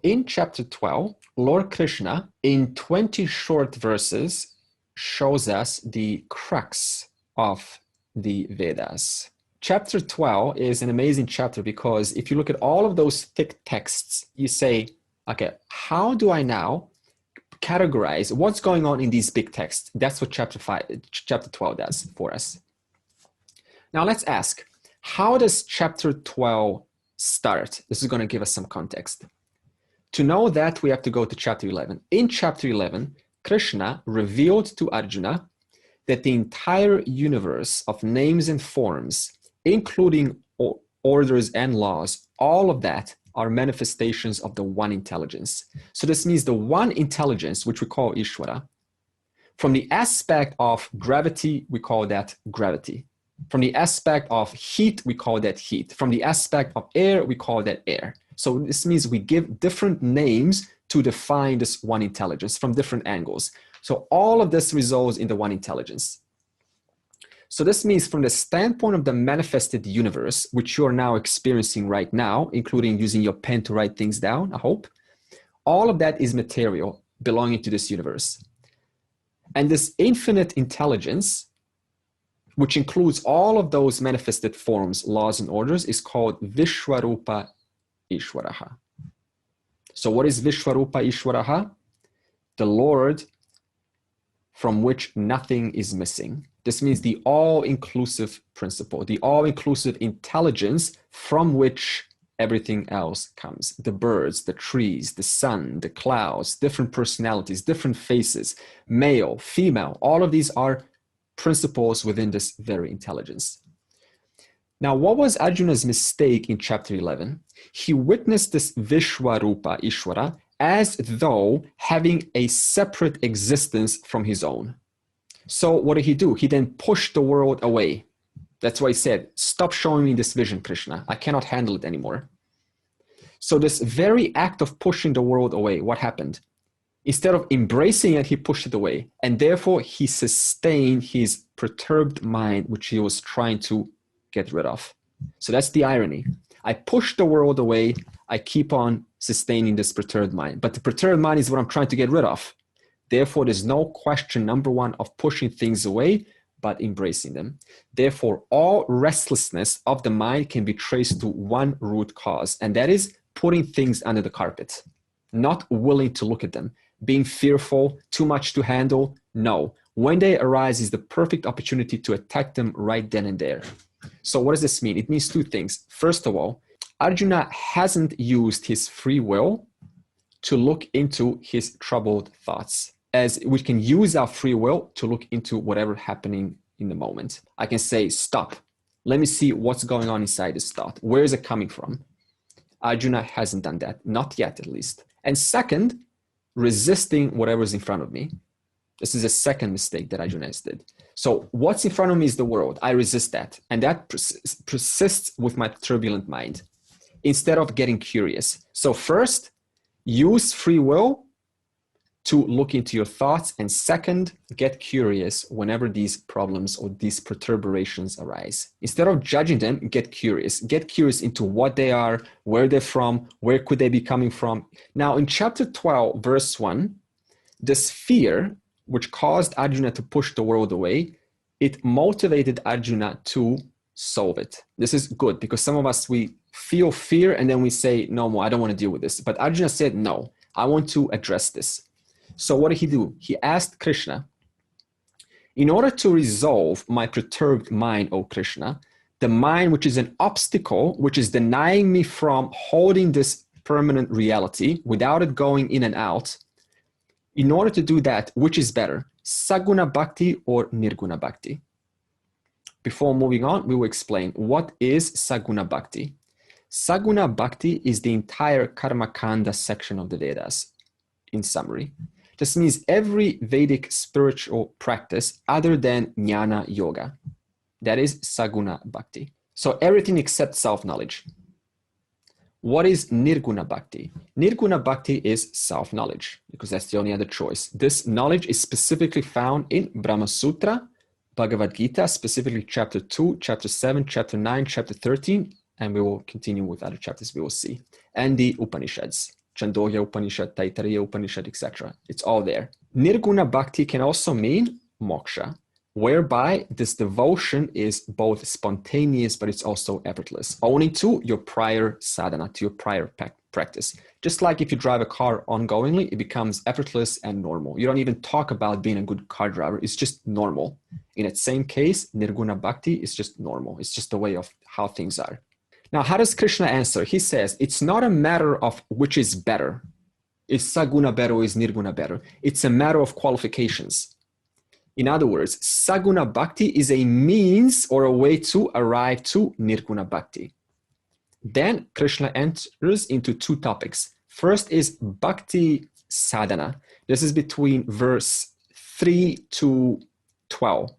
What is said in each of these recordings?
in chapter 12, Lord Krishna, in 20 short verses, shows us the crux of the Vedas. Chapter 12 is an amazing chapter because if you look at all of those thick texts, you say, okay, how do I now categorize what's going on in these big texts? That's what chapter 12 does for us. Now let's ask, how does chapter 12 start? This is going to give us some context. To know that, we have to go to chapter 11. In chapter 11, Krishna revealed to Arjuna that the entire universe of names and forms, including orders and laws, all of that are manifestations of the one intelligence. So this means the one intelligence, which we call Ishvara, from the aspect of gravity, we call that gravity. From the aspect of heat, we call that heat. From the aspect of air, we call that air. So this means we give different names to define this one intelligence from different angles. So all of this results in the one intelligence. So this means from the standpoint of the manifested universe, which you're now experiencing right now, including using your pen to write things down, I hope, all of that is material belonging to this universe. And this infinite intelligence, which includes all of those manifested forms, laws, and orders, is called Vishwarupa Ishwaraha. So what is Vishwarupa Ishwaraha? The Lord from which nothing is missing. This means the all-inclusive principle, the all-inclusive intelligence from which everything else comes. The birds, the trees, the sun, the clouds, different personalities, different faces, male, female, all of these are principles within this very intelligence. Now, what was Arjuna's mistake in chapter 11? He witnessed this Vishwarupa Ishwara as though having a separate existence from his own. So what did he do? He then pushed the world away. That's why he said, stop showing me this vision, Krishna. I cannot handle it anymore. So this very act of pushing the world away, what happened? Instead of embracing it, he pushed it away. And therefore, he sustained his perturbed mind, which he was trying to get rid of. So that's the irony. I push the world away. I keep on sustaining this perturbed mind. But the perturbed mind is what I'm trying to get rid of. Therefore, there's no question, number one, of pushing things away, but embracing them. Therefore, all restlessness of the mind can be traced to one root cause, and that is putting things under the carpet, not willing to look at them, being fearful, too much to handle. No. When they arise is the perfect opportunity to attack them right then and there. So what does this mean? It means two things. First of all, Arjuna hasn't used his free will to look into his troubled thoughts, as we can use our free will to look into whatever happening in the moment. I can say, stop. Let me see what's going on inside this thought. Where is it coming from? Arjuna hasn't done that, not yet at least. And second, resisting whatever's in front of me. This is a second mistake that Arjuna did. So what's in front of me is the world. I resist that. And that persists with my turbulent mind instead of getting curious. So first, use free will to look into your thoughts. And second, get curious whenever these problems or these perturbations arise. Instead of judging them, get curious. Get curious into what they are, where they're from, where could they be coming from. Now, in chapter 12, verse 1, this fear, which caused Arjuna to push the world away, it motivated Arjuna to solve it. This is good because some of us, we feel fear and then we say, no more, I don't want to deal with this. But Arjuna said, no, I want to address this. So what did he do? He asked Krishna, in order to resolve my perturbed mind, O Krishna, the mind which is an obstacle, which is denying me from holding this permanent reality without it going in and out, in order to do that, which is better, Saguna Bhakti or Nirguna Bhakti? Before moving on, we will explain what is Saguna Bhakti. Saguna Bhakti is the entire Karma Kanda section of the Vedas, in summary. This means every Vedic spiritual practice other than Jnana Yoga. That is Saguna Bhakti. So everything except self-knowledge. What is Nirguna Bhakti? Nirguna Bhakti is self-knowledge, because that's the only other choice. This knowledge is specifically found in Brahma Sutra, Bhagavad Gita, specifically chapter 2, chapter 7, chapter 9, chapter 13, and we will continue with other chapters we will see, and the Upanishads. Chandogya Upanishad, Taittiriya Upanishad, etc. It's all there. Nirguna bhakti can also mean moksha, whereby this devotion is both spontaneous, but it's also effortless, owing to your prior sadhana, to your prior practice. Just like if you drive a car ongoingly, it becomes effortless and normal. You don't even talk about being a good car driver. It's just normal. In that same case, Nirguna bhakti is just normal. It's just the way of how things are. Now, how does Krishna answer? He says, it's not a matter of which is better. Is Saguna better or is Nirguna better? It's a matter of qualifications. In other words, Saguna Bhakti is a means or a way to arrive to Nirguna Bhakti. Then Krishna enters into two topics. First is Bhakti Sadhana. This is between verse 3 to 12.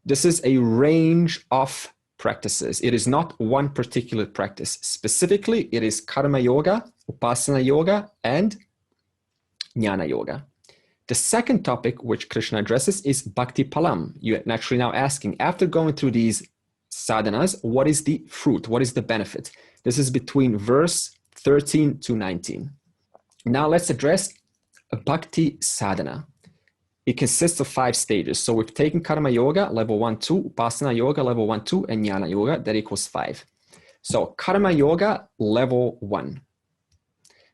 This is a range of practices. It is not one particular practice. Specifically, it is Karma Yoga, Upasana Yoga, and Jnana Yoga. The second topic which Krishna addresses is Bhakti Palam. You're naturally now asking, after going through these sadhanas, what is the fruit? What is the benefit? This is between verse 13 to 19. Now let's address Bhakti Sadhana. It consists of 5 stages. So we've taken Karma Yoga, level 1, 2, Upasana Yoga, level 1, 2, and Jnana Yoga, that equals 5. So Karma Yoga, level 1.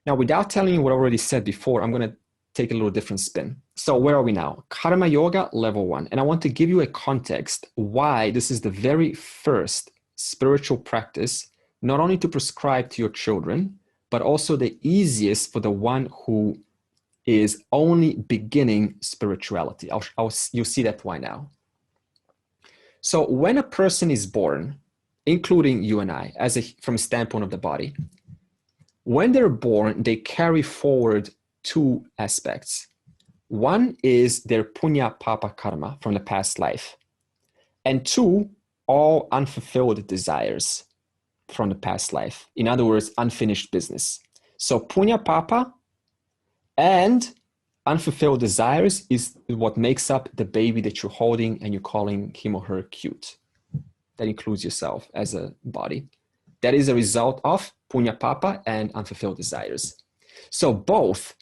Now, without telling you what I already said before, I'm going to take a little different spin. So where are we now? Karma Yoga, level 1. And I want to give you a context why this is the very first spiritual practice, not only to prescribe to your children, but also the easiest for the one who is only beginning spirituality. You'll see that why now. So when a person is born, including you and I, from a standpoint of the body, when they're born, they carry forward 2 aspects. One is their punya papa karma from the past life. And 2, all unfulfilled desires from the past life. In other words, unfinished business. So punya papa and unfulfilled desires is what makes up the baby that you're holding and you're calling him or her cute. That includes yourself as a body. That is a result of punya papa and unfulfilled desires. So both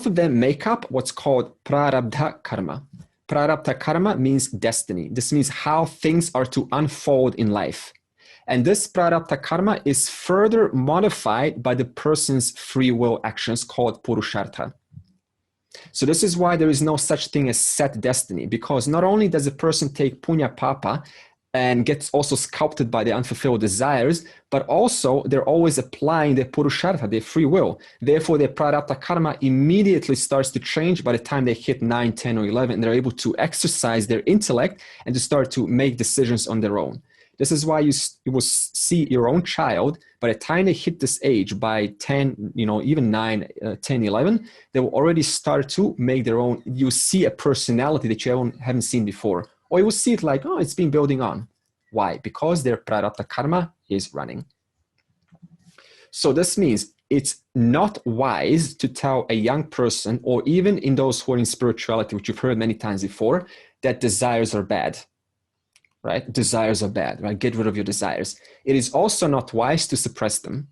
of them make up what's called prarabdha karma. Prarabdha karma means destiny. This means how things are to unfold in life. And this prarabdha karma is further modified by the person's free will actions called purushartha. So this is why there is no such thing as set destiny, because not only does a person take punya papa and gets also sculpted by the unfulfilled desires, but also they're always applying their purushartha, their free will. Therefore, their prarabdha karma immediately starts to change by the time they hit 9, 10, or 11, and they're able to exercise their intellect and to start to make decisions on their own. This is why you will see your own child, by the time they hit this age, by 10, even 9, 10, 11, they will already start to make their own. You see a personality that you haven't seen before. Or you will see it like, oh, it's been building on. Why? Because their prarabdha karma is running. So this means it's not wise to tell a young person, or even in those who are in spirituality, which you've heard many times before, that desires are bad. Right? Desires are bad, right? Get rid of your desires. It is also not wise to suppress them.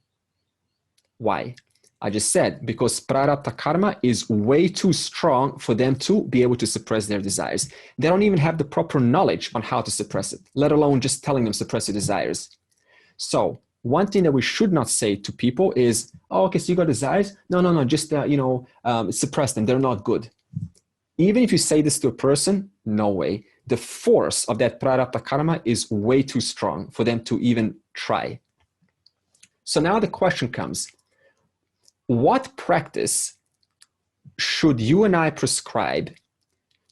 Why? I just said, because prarabdha karma is way too strong for them to be able to suppress their desires. They don't even have the proper knowledge on how to suppress it, let alone just telling them suppress your desires. So one thing that we should not say to people is, oh, okay, so you got desires? No, just, suppress them. They're not good. Even if you say this to a person, no way. The force of that prarabdha karma is way too strong for them to even try. So now the question comes, what practice should you and I prescribe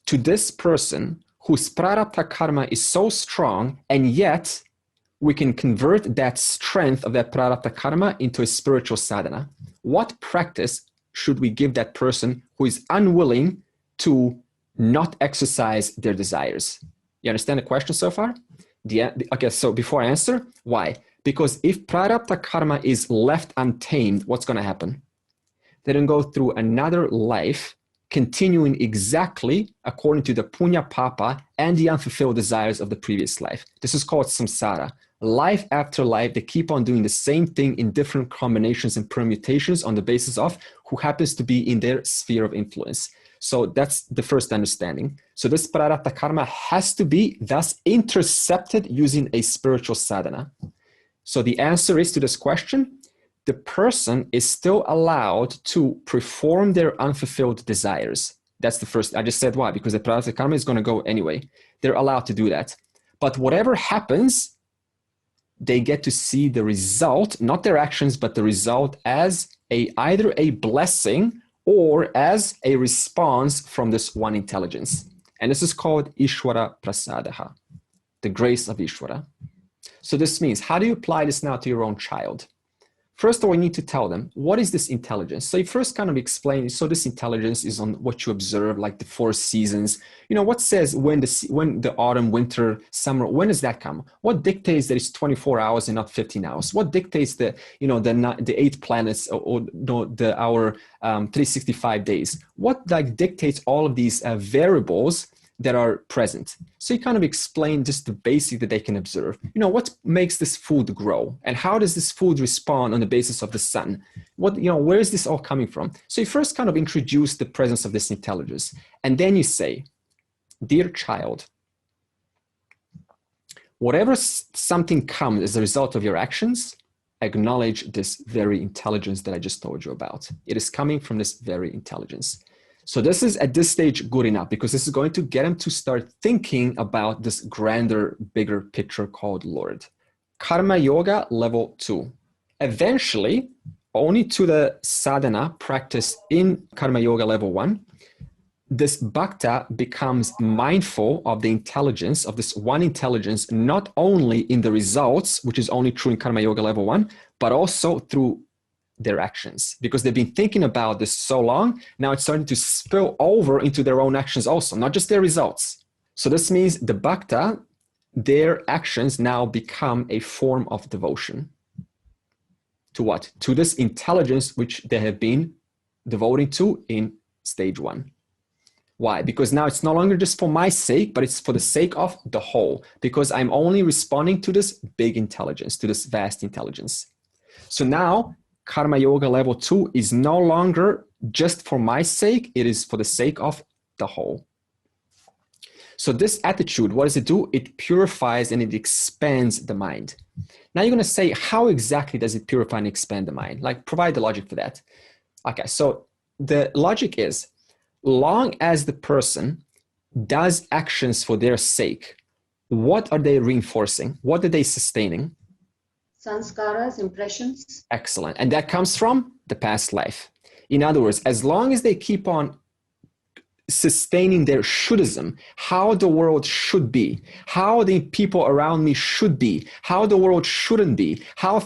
to this person whose prarabdha karma is so strong, and yet we can convert that strength of that prarabdha karma into a spiritual sadhana? What practice should we give that person who is unwilling to not exercise their desires? You understand the question so far? Okay, so before I answer, why? Because if prarabdha karma is left untamed, what's going to happen? They then go through another life continuing exactly according to the punya papa and the unfulfilled desires of the previous life. This is called samsara. Life after life, they keep on doing the same thing in different combinations and permutations on the basis of who happens to be in their sphere of influence. So that's the first understanding. So this prarabdha karma has to be thus intercepted using a spiritual sadhana. So the answer is to this question, the person is still allowed to perform their unfulfilled desires. That's the first. I just said why, because the prarabdha karma is going to go anyway. They're allowed to do that. But whatever happens, they get to see the result, not their actions, but the result as either a blessing or as a response from this one intelligence. And this is called Ishvara Prasadaha, the grace of Ishvara. So this means, how do you apply this now to your own child? First of all, you need to tell them, what is this intelligence? So you first kind of explain, so this intelligence is on what you observe, like the 4 seasons. You know, what says when the autumn, winter, summer, when does that come? What dictates that it's 24 hours and not 15 hours? What dictates the 8 planets or our 365 days? What dictates all of these variables that are present? So you kind of explain just the basic that they can observe. You know, what makes this food grow? And how does this food respond on the basis of the sun? Where is this all coming from? So you first kind of introduce the presence of this intelligence. And then you say, dear child, whatever something comes as a result of your actions, acknowledge this very intelligence that I just told you about. It is coming from this very intelligence. So this is at this stage good enough, because this is going to get him to start thinking about this grander, bigger picture called Lord. Karma Yoga level 2. Eventually, only to the sadhana practice in Karma Yoga level 1, this bhakta becomes mindful of the intelligence of this one intelligence, not only in the results, which is only true in Karma Yoga level 1, but also through their actions, because they've been thinking about this so long. Now it's starting to spill over into their own actions also, not just their results. So this means the bhakta, their actions now become a form of devotion. To what? To this intelligence which they have been devoting to in stage 1. Why? Because now it's no longer just for my sake, but it's for the sake of the whole, because I'm only responding to this big intelligence, to this vast intelligence. So now Karma Yoga level 2 is no longer just for my sake, it is for the sake of the whole. So this attitude, what does it do? It purifies and it expands the mind. Now you're going to say, how exactly does it purify and expand the mind? Like, provide the logic for that. Okay, so the logic is, long as the person does actions for their sake, what are they reinforcing? What are they sustaining? Sanskaras, impressions. Excellent. And that comes from the past life. In other words, as long as they keep on sustaining their shouldism, how the world should be, how the people around me should be, how the world shouldn't be, how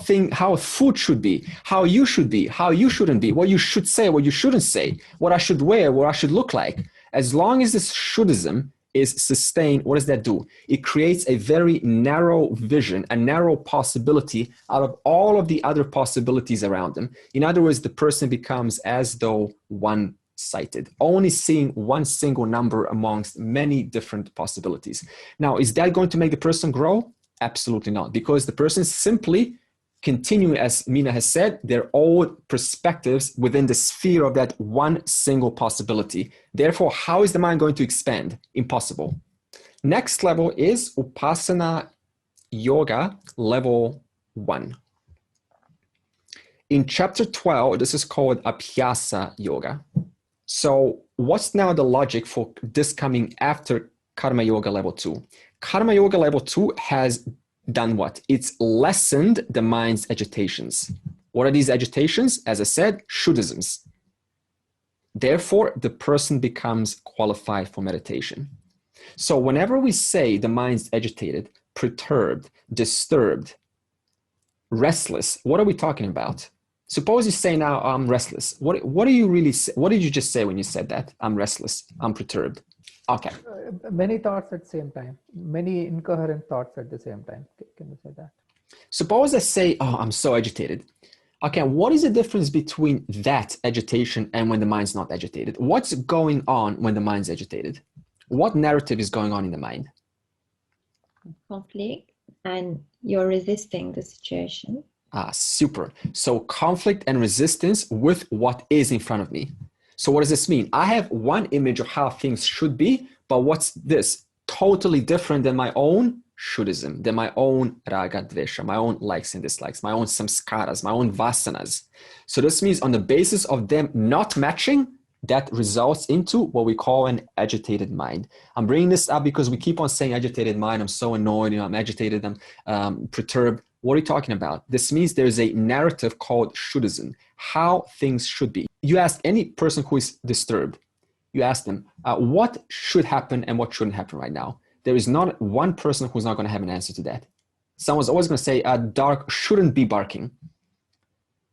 food should be, how you should be, how you shouldn't be, what you should say, what you shouldn't say, what I should wear, what I should look like. As long as this shouldism is sustained, what does that do? It creates a very narrow vision, a narrow possibility out of all of the other possibilities around them. In other words, the person becomes as though one-sighted, only seeing one single number amongst many different possibilities. Now, is that going to make the person grow? Absolutely not, because the person simply continue, as Mina has said, their old perspectives within the sphere of that one single possibility. Therefore, how is the mind going to expand? Impossible. Next level is Upasana Yoga level 1. In chapter 12, this is called Abhyasa Yoga. So what's now the logic for this coming after Karma Yoga level 2? Karma Yoga level 2 has done what? It's lessened the mind's agitations. What are these agitations? As I said, shuddhisms. Therefore, the person becomes qualified for meditation. So whenever we say the mind's agitated, perturbed, disturbed, restless, what are we talking about? Suppose you say now, I'm restless. What do you really say? What did you just say when you said that? I'm restless, I'm perturbed. Okay. Many thoughts at the same time, many incoherent thoughts at the same time. Can you say that? Suppose I say, oh, I'm so agitated. Okay, what is the difference between that agitation and when the mind's not agitated? What's going on when the mind's agitated? What narrative is going on in the mind? Conflict, and you're resisting the situation. Ah, super. So conflict and resistance with what is in front of me. So what does this mean? I have one image of how things should be, but what's this? Totally different than my own Shuddhism, than my own raga dvesha, my own likes and dislikes, my own samskaras, my own vasanas. So this means on the basis of them not matching, that results into what we call an agitated mind. I'm bringing this up because we keep on saying agitated mind. I'm so annoyed, I'm agitated, I'm perturbed. What are you talking about? This means there's a narrative called Shuddhism, how things should be. You ask any person who is disturbed, you ask them, what should happen and what shouldn't happen right now? There is not one person who's not going to have an answer to that. Someone's always going to say, Dark shouldn't be barking.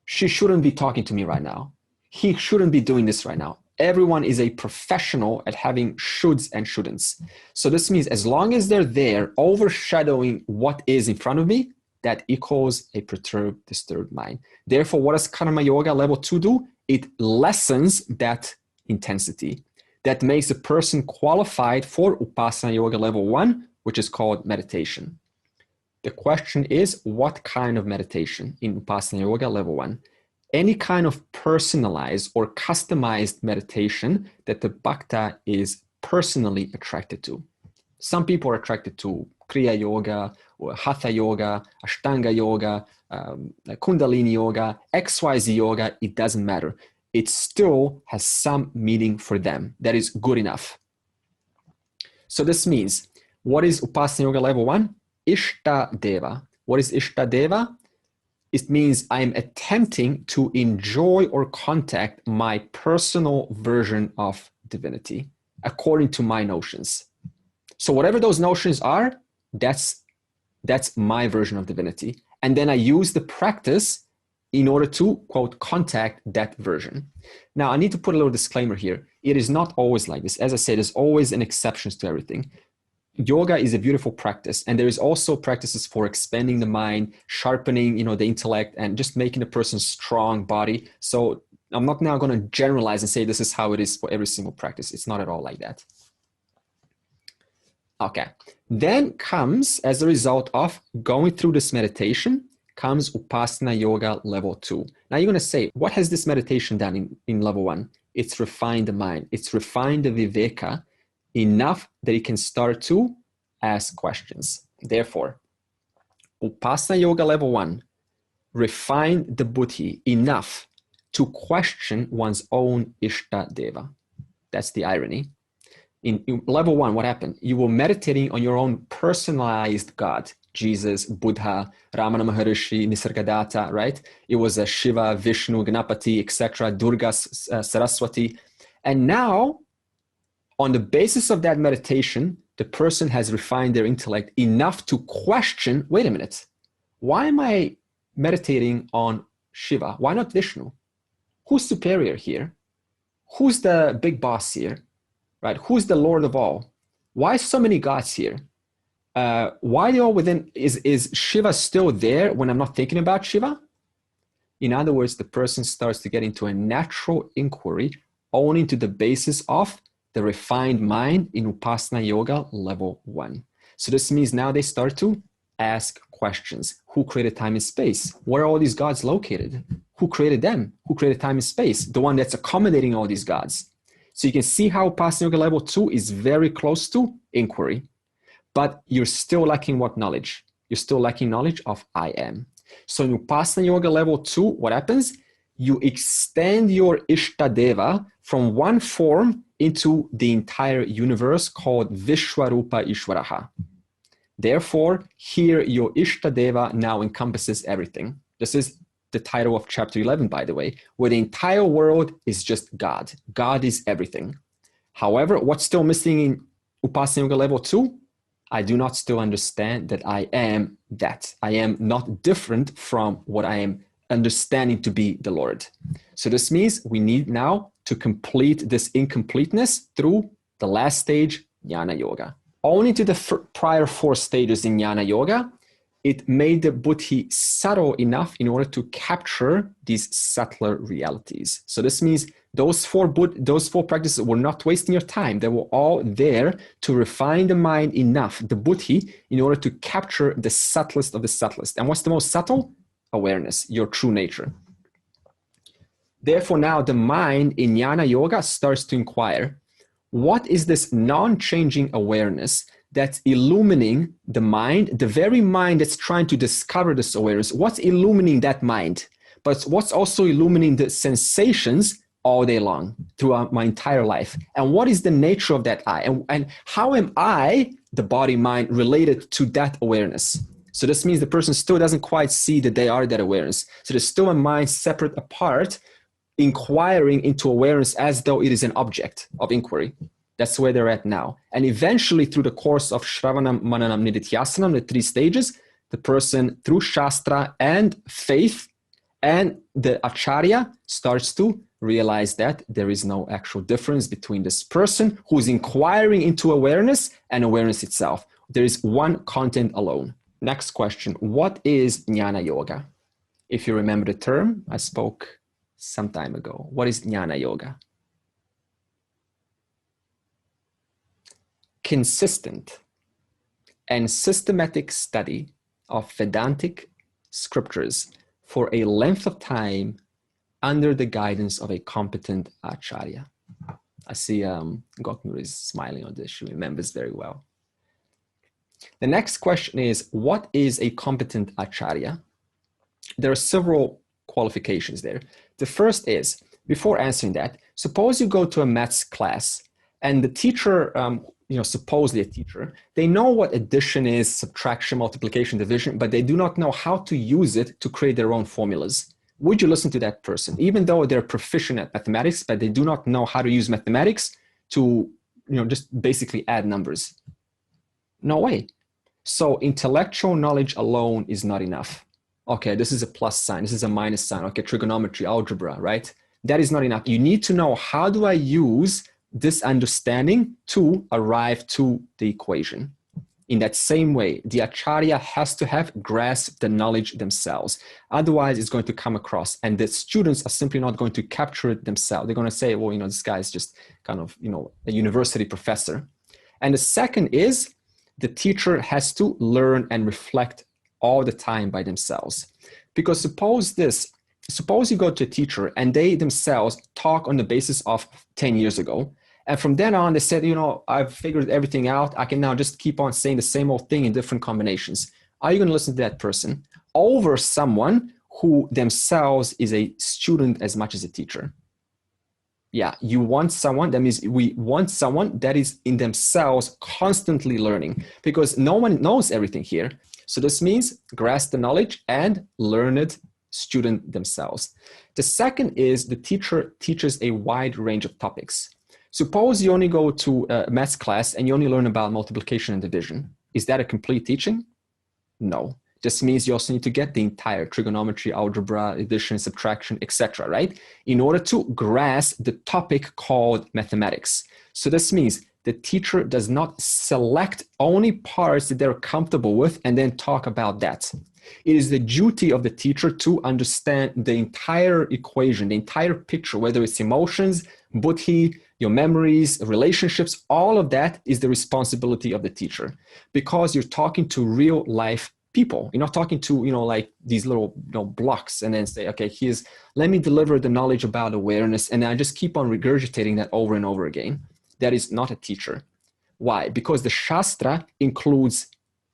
She shouldn't be talking to me right now. He shouldn't be doing this right now. Everyone is a professional at having shoulds and shouldn'ts. So this means as long as they're there overshadowing what is in front of me, that equals a perturbed, disturbed mind. Therefore, what does Karma Yoga level 2 do? It lessens that intensity. That makes a person qualified for Upasana Yoga level 1, which is called meditation. The question is, what kind of meditation in Upasana Yoga level 1? Any kind of personalized or customized meditation that the bhakta is personally attracted to. Some people are attracted to Kriya Yoga, or Hatha Yoga, Ashtanga Yoga, Kundalini Yoga, XYZ Yoga, it doesn't matter. It still has some meaning for them that is good enough. So this means, what is Upasana Yoga level 1? Ishta Deva. What is Ishta Deva? It means I'm attempting to enjoy or contact my personal version of divinity according to my notions. So whatever those notions are, that's my version of divinity. And then I use the practice in order to, quote, contact that version. Now, I need to put a little disclaimer here. It is not always like this. As I said, there's always an exception to everything. Yoga is a beautiful practice, and there is also practices for expanding the mind, sharpening, the intellect, and just making the person strong body. So I'm not now going to generalize and say this is how it is for every single practice. It's not at all like that. Okay. Then comes, as a result of going through this meditation, comes Upasana Yoga level 2. Now you're going to say, what has this meditation done in level 1? It's refined the mind. It's refined the viveka enough that it can start to ask questions. Therefore, Upasana Yoga level 1 refined the buddhi enough to question one's own Ishta Deva. That's the irony. In level 1, what happened? You were meditating on your own personalized God, Jesus, Buddha, Ramana Maharishi, Nisargadatta, right? It was a Shiva, Vishnu, Ganapati, etc., Durga, Saraswati. And now, on the basis of that meditation, the person has refined their intellect enough to question, wait a minute, why am I meditating on Shiva? Why not Vishnu? Who's superior here? Who's the big boss here? Right? Who's the Lord of all? Why so many gods here? Why they all within? Is Shiva still there when I'm not thinking about Shiva? In other words, the person starts to get into a natural inquiry owing to the basis of the refined mind in Upasana Yoga level 1. So this means now they start to ask questions. Who created time and space? Where are all these gods located? Who created them? Who created time and space? The one that's accommodating all these gods. So you can see how Upasana Yoga level 2 is very close to inquiry, but you're still lacking what knowledge? You're still lacking knowledge of I am. So in Upasana Yoga level 2, what happens? You extend your Ishtadeva from one form into the entire universe called Vishwarupa Ishwaraha. Therefore, here your Ishtadeva now encompasses everything. This is the title of chapter 11, by the way, where the entire world is just God. God is everything. However, what's still missing in Upasana Yoga level 2? I do not still understand that I am that. I am not different from what I am understanding to be the Lord. So this means we need now to complete this incompleteness through the last stage, Jnana Yoga. Only to the prior 4 stages in Jnana Yoga, it made the buddhi subtle enough in order to capture these subtler realities. So this means those four practices were not wasting your time. They were all there to refine the mind enough, the buddhi, in order to capture the subtlest of the subtlest. And what's the most subtle? Awareness, your true nature. Therefore, now the mind in Jnana Yoga starts to inquire, what is this non-changing awareness that's illumining the mind, the very mind that's trying to discover this awareness? What's illumining that mind? But what's also illumining the sensations all day long throughout my entire life? And what is the nature of that I? And how am I, the body mind, related to that awareness? So this means the person still doesn't quite see that they are that awareness. So there's still a mind separate apart, inquiring into awareness as though it is an object of inquiry. That's where they're at now. And eventually, through the course of Shravanam, Mananam, Nididhyasanam, the 3 stages, the person, through Shastra and faith and the Acharya, starts to realize that there is no actual difference between this person who's inquiring into awareness and awareness itself. There is one content alone. Next question. What is Jnana Yoga? If you remember the term, I spoke some time ago. What is Jnana Yoga? Consistent and systematic study of Vedantic scriptures for a length of time under the guidance of a competent Acharya. I see Goknur is smiling on this. She remembers very well. The next question is, what is a competent Acharya? There are several qualifications there. The first is, before answering that, suppose you go to a maths class and the teacher, supposedly a teacher, they know what addition is, subtraction, multiplication, division, but they do not know how to use it to create their own formulas. Would you listen to that person? Even though they're proficient at mathematics, but they do not know how to use mathematics to, just basically add numbers. No way. So intellectual knowledge alone is not enough. Okay, this is a plus sign, this is a minus sign. Okay, trigonometry, algebra, right? That is not enough. You need to know, how do I use this understanding to arrive to the equation? In that same way, the Acharya has to have grasped the knowledge themselves. Otherwise, it's going to come across, and the students are simply not going to capture it themselves. They're going to say, well, this guy is just kind of, a university professor. And the second is, the teacher has to learn and reflect all the time by themselves. Because suppose you go to a teacher and they themselves talk on the basis of 10 years ago. And from then on, they said, I've figured everything out. I can now just keep on saying the same old thing in different combinations. Are you going to listen to that person over someone who themselves is a student as much as a teacher? Yeah, you want someone, that means we want someone that is in themselves constantly learning, because no one knows everything here. So this means grasp the knowledge and learned student themselves. The second is, the teacher teaches a wide range of topics. Suppose you only go to a maths class and you only learn about multiplication and division. Is that a complete teaching? No. This means you also need to get the entire trigonometry, algebra, addition, subtraction, etc., right? In order to grasp the topic called mathematics. So this means the teacher does not select only parts that they're comfortable with and then talk about that. It is the duty of the teacher to understand the entire equation, the entire picture, whether it's emotions, buddhi, your memories, relationships, all of that is the responsibility of the teacher, because you're talking to real life people. You're not talking to, like these little blocks and then say, okay, let me deliver the knowledge about awareness. And I just keep on regurgitating that over and over again. That is not a teacher. Why? Because the Shastra includes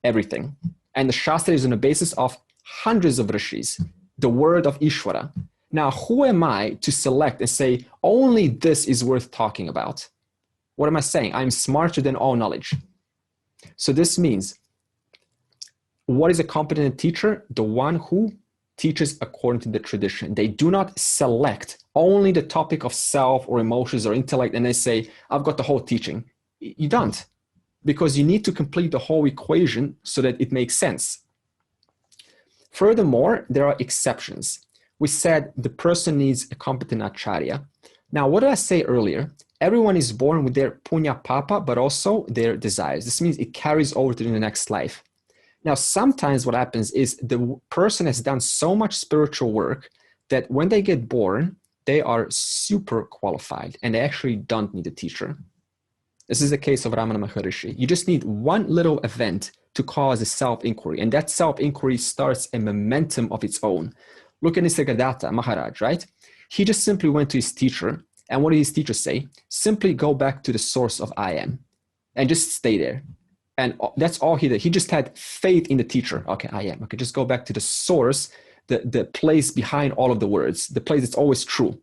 everything. And the Shastra is on the basis of hundreds of rishis, the word of Ishvara. Now, who am I to select and say, only this is worth talking about? What am I saying? I'm smarter than all knowledge. So this means, what is a competent teacher? The one who teaches according to the tradition. They do not select only the topic of self or emotions or intellect and they say, I've got the whole teaching. You don't, because you need to complete the whole equation so that it makes sense. Furthermore, there are exceptions. We said the person needs a competent Acharya. Now, what did I say earlier? Everyone is born with their punya papa, but also their desires. This means it carries over to the next life. Now, sometimes what happens is the person has done so much spiritual work that when they get born, they are super qualified and they actually don't need a teacher. This is the case of Ramana Maharishi. You just need one little event to cause a self-inquiry, and that self-inquiry starts a momentum of its own. Look at Nisargadatta Maharaj, right? He just simply went to his teacher, and what did his teacher say? Simply go back to the source of I am, and just stay there. And that's all he did. He just had faith in the teacher. Okay, I am. Okay, just go back to the source, the place behind all of the words, the place that's always true.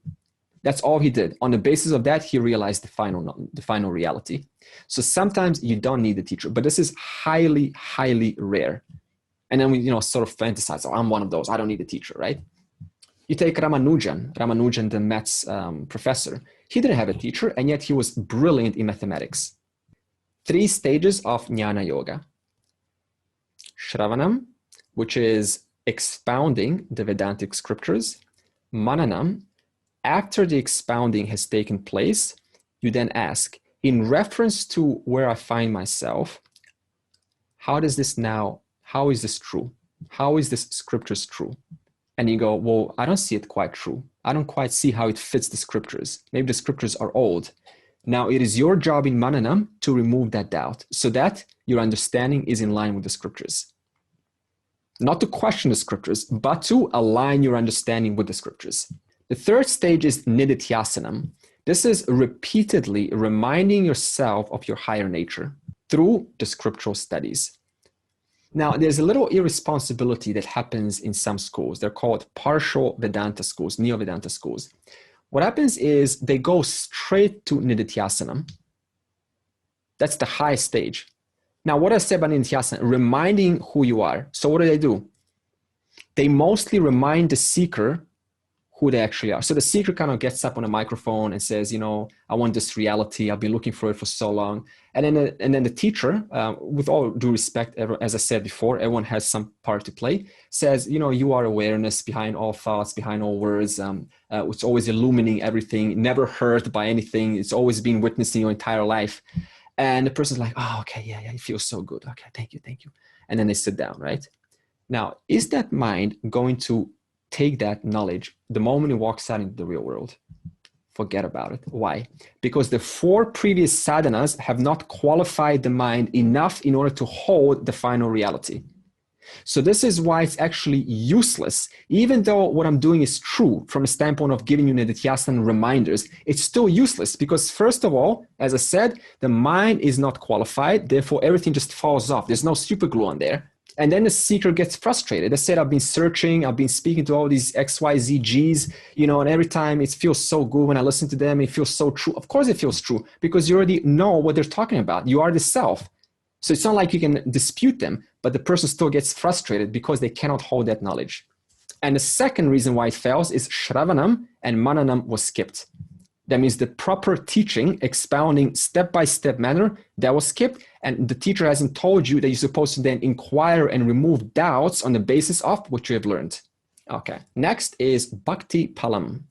That's all he did. On the basis of that, he realized the final reality. So sometimes you don't need a teacher, but this is highly, highly rare. And then we, sort of fantasize, oh, I'm one of those. I don't need a teacher, right? You take Ramanujan, the maths professor. He didn't have a teacher, and yet he was brilliant in mathematics. 3 stages of Jnana Yoga. Shravanam, which is expounding the Vedantic scriptures. Mananam, after the expounding has taken place, you then ask, in reference to where I find myself, how is this true? How is this scriptures true? And you go, well, I don't see it quite true. I don't quite see how it fits the scriptures. Maybe the scriptures are old. Now it is your job in Mananam to remove that doubt so that your understanding is in line with the scriptures. Not to question the scriptures, but to align your understanding with the scriptures. The 3rd stage is Nididhyasanam. This is repeatedly reminding yourself of your higher nature through the scriptural studies. Now, there's a little irresponsibility that happens in some schools. They're called partial Vedanta schools, Neo-Vedanta schools. What happens is they go straight to Nididhyasanam. That's the high stage. Now, what I say about Nididhyasana? Reminding who you are. So what do? They mostly remind the seeker who they actually are. So the seeker kind of gets up on a microphone and says, I want this reality. I've been looking for it for so long. And then the teacher, with all due respect, as I said before, everyone has some part to play, says, you are awareness behind all thoughts, behind all words. It's always illumining everything, never hurt by anything. It's always been witnessing your entire life. And the person's like, oh, okay, yeah, it feels so good. Okay, thank you. And then they sit down, right? Now, is that mind going to take that knowledge the moment it walks out into the real world? Forget about it. Why? Because the 4 previous sadhanas have not qualified the mind enough in order to hold the final reality. So this is why it's actually useless. Even though what I'm doing is true from a standpoint of giving you Nididhyasana reminders, it's still useless because first of all, as I said, the mind is not qualified. Therefore, everything just falls off. There's no super glue on there. And then the seeker gets frustrated. They said, I've been searching, I've been speaking to all these XYZ Gs, and every time it feels so good when I listen to them, it feels so true. Of course it feels true because you already know what they're talking about. You are the self. So it's not like you can dispute them, but the person still gets frustrated because they cannot hold that knowledge. And the second reason why it fails is Shravanam and Mananam was skipped. That means the proper teaching, expounding step-by-step manner, that was skipped. And the teacher hasn't told you that you're supposed to then inquire and remove doubts on the basis of what you have learned. Okay, next is Bhakti Palam.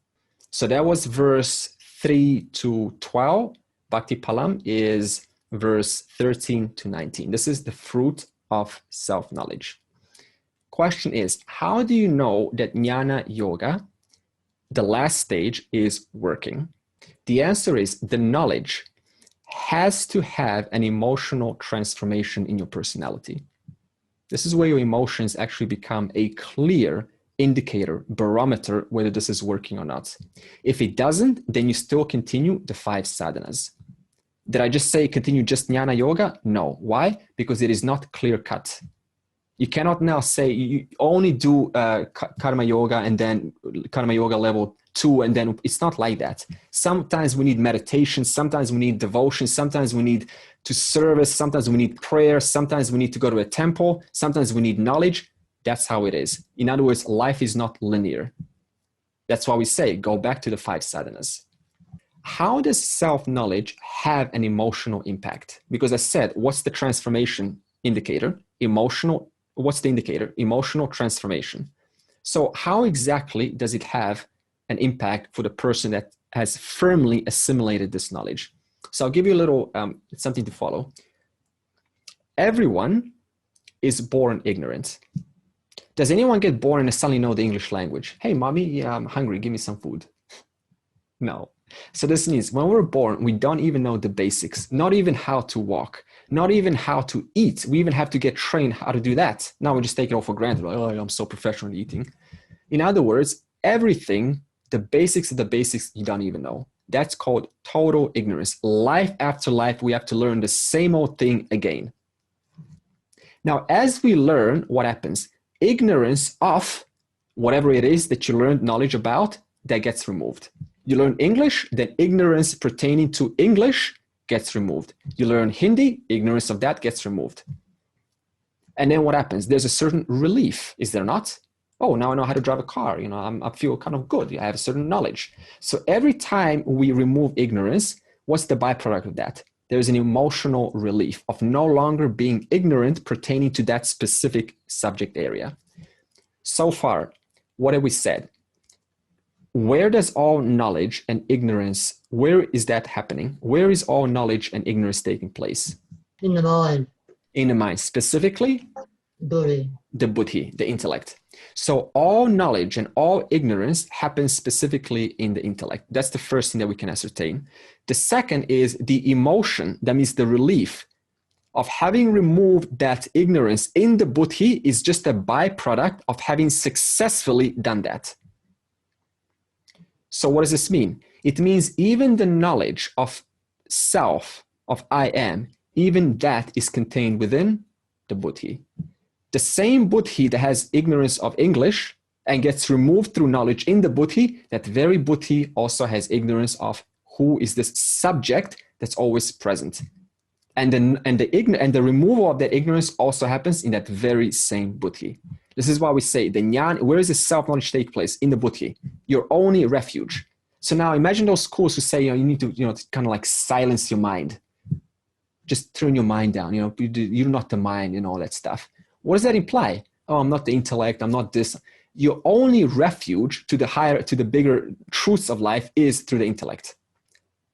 So that was verse 3 to 12. Bhakti Palam is verse 13 to 19. This is the fruit of self-knowledge. Question is, how do you know that Jnana Yoga, the last stage, is working? The answer is the knowledge has to have an emotional transformation in your personality. This is where your emotions actually become a clear indicator, barometer, whether this is working or not. If it doesn't, then you still continue the 5 sadhanas. Did I just say continue just Jnana Yoga? No. Why? Because it is not clear cut. You cannot now say you only do Karma Yoga and then Karma Yoga level 2, and then it's not like that. Sometimes we need meditation, sometimes we need devotion, sometimes we need to service, sometimes we need prayer, sometimes we need to go to a temple, sometimes we need knowledge. That's how it is. In other words, life is not linear. That's why we say go back to the 5 sadhanas. How does self-knowledge have an emotional impact? Because I said, what's the transformation indicator? Emotional. What's the indicator? Emotional transformation. So how exactly does it have an impact for the person that has firmly assimilated this knowledge? So I'll give you a little something to follow. Everyone is born ignorant. Does anyone get born and suddenly know the English language? Hey, mommy, yeah, I'm hungry. Give me some food. No. So this means when we're born, we don't even know the basics, not even how to walk, not even how to eat. We even have to get trained how to do that. Now we just take it all for granted. Like, oh, I'm so professional at eating. In other words, everything, the basics of the basics, you don't even know. That's called total ignorance. Life after life, we have to learn the same old thing again. Now, as we learn, what happens? Ignorance of whatever it is that you learned knowledge about, that gets removed. You learn English, then ignorance pertaining to English gets removed. You learn Hindi, ignorance of that gets removed. And then what happens? There's a certain relief, is there not? Oh, now I know how to drive a car. You know, I feel kind of good. I have a certain knowledge. So every time we remove ignorance, what's the byproduct of that? There's an emotional relief of no longer being ignorant pertaining to that specific subject area. So far, what have we said? Where does all knowledge and ignorance, where is that happening? Where is all knowledge and ignorance taking place? In the mind. In the mind, specifically? Buddhi. The buddhi, the intellect. So all knowledge and all ignorance happens specifically in the intellect. That's the first thing that we can ascertain. The second is the emotion, that means the relief of having removed that ignorance in the buddhi is just a byproduct of having successfully done that. So what does this mean? It means even the knowledge of self, of I am, even that is contained within the buddhi. The same buddhi that has ignorance of English and gets removed through knowledge in the buddhi, that very buddhi also has ignorance of who is this subject that's always present. And the removal of that ignorance also happens in that very same buddhi. This is why we say the jnana, where does the self-knowledge take place? In the buddhi, your only refuge. So now imagine those schools who say, you need to, kind of like silence your mind. Just turn your mind down, you're not the mind and all that stuff. What does that imply? Oh, I'm not the intellect, I'm not this. Your only refuge to the bigger truths of life is through the intellect.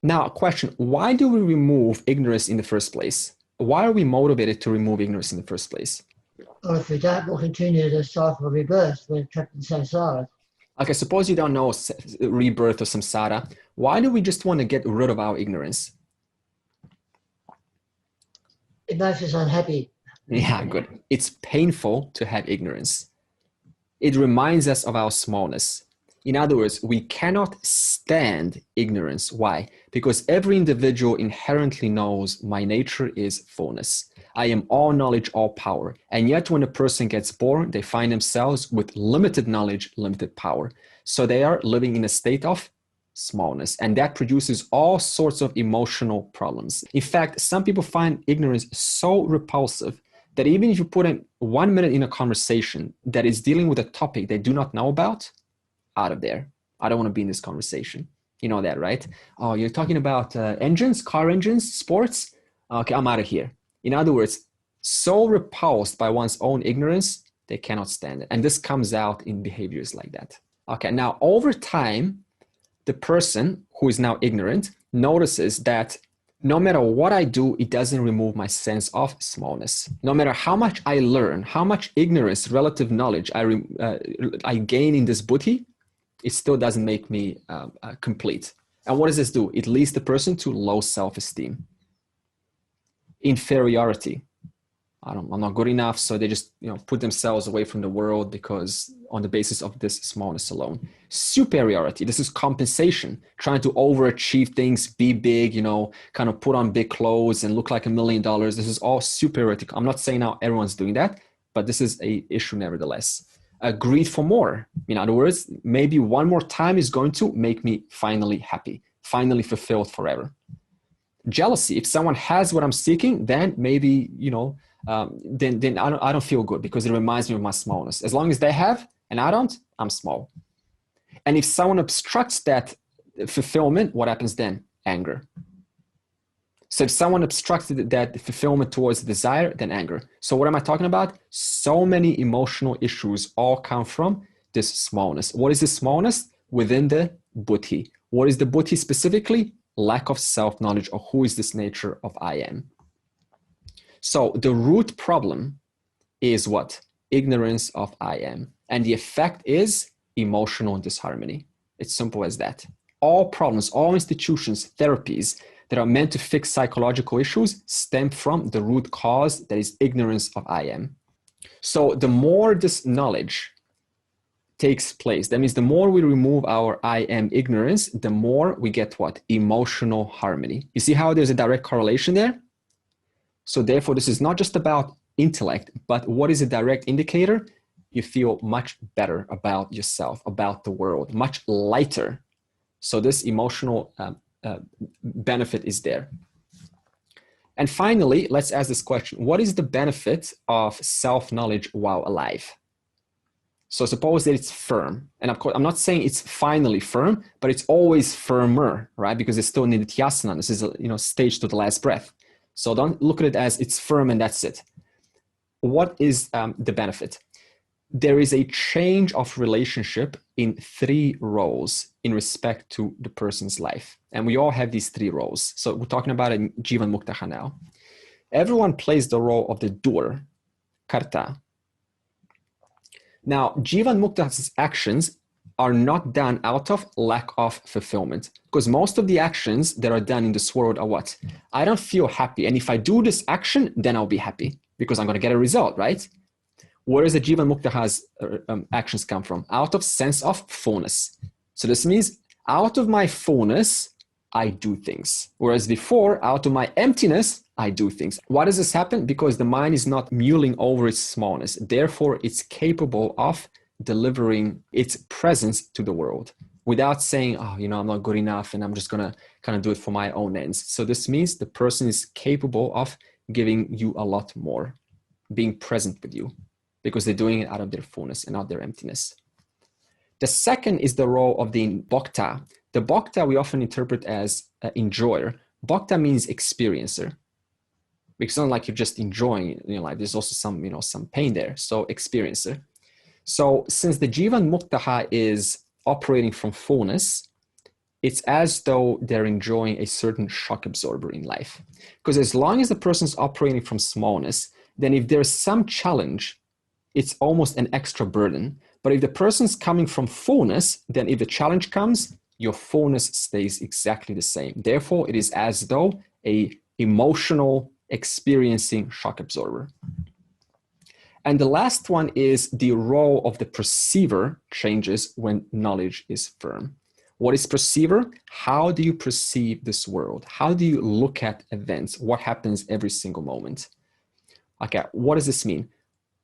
Now, a question, why do we remove ignorance in the first place? Why are we motivated to remove ignorance in the first place? Or if we don't, we'll continue the cycle of rebirth. We're trapped in samsara. Okay, suppose you don't know rebirth or samsara. Why do we just want to get rid of our ignorance? It makes us unhappy. Yeah, good. It's painful to have ignorance. It reminds us of our smallness. In other words, we cannot stand ignorance. Why? Because every individual inherently knows my nature is fullness. I am all knowledge, all power. And yet when a person gets born, they find themselves with limited knowledge, limited power. So they are living in a state of smallness. And that produces all sorts of emotional problems. In fact, some people find ignorance so repulsive that even if you put in 1 minute in a conversation that is dealing with a topic they do not know about, out of there. I don't want to be in this conversation. You know that, right? Oh, you're talking about engines, car engines, sports? Okay, I'm out of here. In other words, so repulsed by one's own ignorance, they cannot stand it. And this comes out in behaviors like that. Okay, now over time, the person who is now ignorant notices that no matter what I do, it doesn't remove my sense of smallness. No matter how much I learn, how much ignorance, relative knowledge I gain in this buddhi, it still doesn't make me complete. And what does this do? It leads the person to low self-esteem, inferiority. I'm not good enough, so they just put themselves away from the world because on the basis of this smallness alone. Superiority, this is compensation, trying to overachieve things, be big, kind of put on big clothes and look like $1 million. This is all superiority. I'm not saying now everyone's doing that, but this is an issue nevertheless. Greed for more. In other words, maybe one more time is going to make me finally happy, finally fulfilled forever. Jealousy, if someone has what I'm seeking, then maybe, then I don't feel good because it reminds me of my smallness. As long as they have and I don't, I'm small. And if someone obstructs that fulfillment, what happens then? Anger. So if someone obstructs that fulfillment towards desire, then anger. So what am I talking about? So many emotional issues all come from this smallness. What is the smallness? Within the buddhi. What is the buddhi specifically? Lack of self-knowledge, or who is this nature of I am. So the root problem is what? Ignorance of I am. And the effect is emotional disharmony. It's simple as that. All problems, all institutions, therapies that are meant to fix psychological issues stem from the root cause that is ignorance of I am. So the more this knowledge takes place, that means the more we remove our I am ignorance, the more we get what? Emotional harmony. You see how there's a direct correlation there? So therefore, this is not just about intellect, but what is a direct indicator? You feel much better about yourself, about the world, much lighter. So this emotional benefit is there. And finally, let's ask this question. What is the benefit of self-knowledge while alive? So suppose that it's firm. And of course, I'm not saying it's finally firm, but it's always firmer, right? Because it's still nidhyasana. This is a stage to the last breath. So don't look at it as it's firm and that's it. What is the benefit? There is a change of relationship in 3 roles in respect to the person's life. And we all have these 3 roles. So we're talking about in Jivanmukta now. Everyone plays the role of the doer, karta. Now, Jivanmukta's actions are not done out of lack of fulfillment, because most of the actions that are done in this world are what? I don't feel happy. And if I do this action, then I'll be happy because I'm going to get a result, right? Where does the Jivanmukta's actions come from? Out of sense of fullness. So this means out of my fullness, I do things. Whereas before, out of my emptiness, I do things. Why does this happen? Because the mind is not mulling over its smallness. Therefore, it's capable of delivering its presence to the world without saying, oh, I'm not good enough and I'm just going to kind of do it for my own ends. So this means the person is capable of giving you a lot more, being present with you, because they're doing it out of their fullness and not their emptiness. The second is the role of the bhakta. The bhakta we often interpret as enjoyer. Bhakta means experiencer. Because it's not like you're just enjoying life. There's also some pain there. So experiencer. So since the Jivanmukta is operating from fullness, it's as though they're enjoying a certain shock absorber in life. Because as long as the person's operating from smallness, then if there's some challenge, it's almost an extra burden. But if the person's coming from fullness, then if the challenge comes, your fullness stays exactly the same. Therefore, it is as though a emotional experiencing shock absorber. And the last one is the role of the perceiver changes when knowledge is firm. What is perceiver? How do you perceive this world? How do you look at events? What happens every single moment? Okay, what does this mean?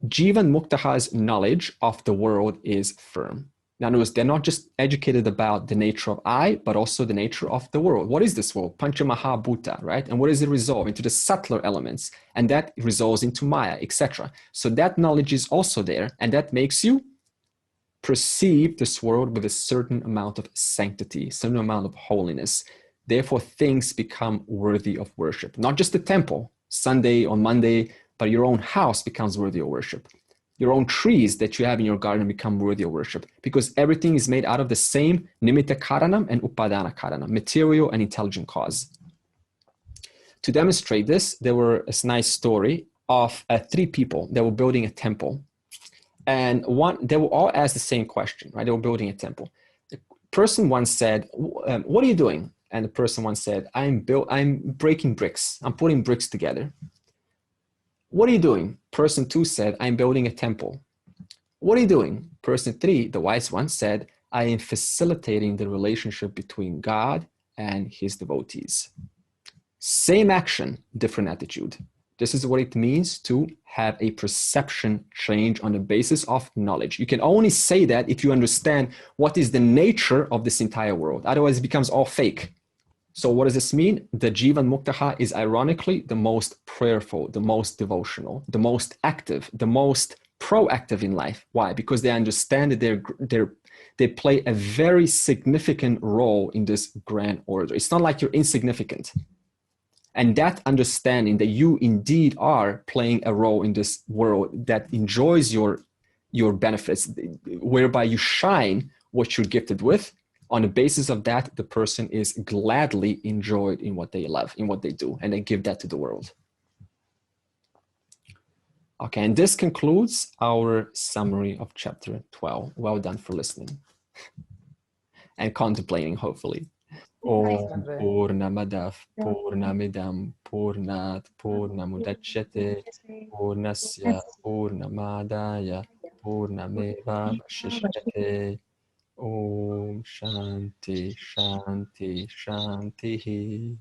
Jivanmukta's knowledge of the world is firm. Now, notice they're not just educated about the nature of I, but also the nature of the world. What is this world? Panchamahabhuta, right? And what does it resolve? Into the subtler elements. And that resolves into Maya, etc. So that knowledge is also there. And that makes you perceive this world with a certain amount of sanctity, a certain amount of holiness. Therefore, things become worthy of worship. Not just the temple, Sunday or Monday, but your own house becomes worthy of worship. Your own trees that you have in your garden become worthy of worship, because everything is made out of the same nimitta karanam and upadana karanam, material and intelligent cause. To demonstrate this, there were a nice story of 3 people that were building a temple. And they were all asked the same question, right? They were building a temple. The person once said, what are you doing? And the person once said, I'm breaking bricks. I'm putting bricks together. What are you doing? Person 2 said, I'm building a temple. What are you doing? Person 3, the wise one, said, I am facilitating the relationship between God and his devotees. Same action, different attitude. This is what it means to have a perception change on the basis of knowledge. You can only say that if you understand what is the nature of this entire world. Otherwise, it becomes all fake. So what does this mean? The Jivanmukta is ironically the most prayerful, the most devotional, the most active, the most proactive in life. Why? Because they understand that they play a very significant role in this grand order. It's not like you're insignificant. And that understanding that you indeed are playing a role in this world that enjoys your benefits, whereby you shine what you're gifted with, on the basis of that, the person is gladly enjoyed in what they love, in what they do, and they give that to the world. Okay, and this concludes our summary of chapter 12. Well done for listening and contemplating, hopefully. Om Purnamadav Purnamidam Purnat Purnamudachyate Purnasya Purnamadaya Purnameva Vashishyate. Om Shanti Shanti Shanti.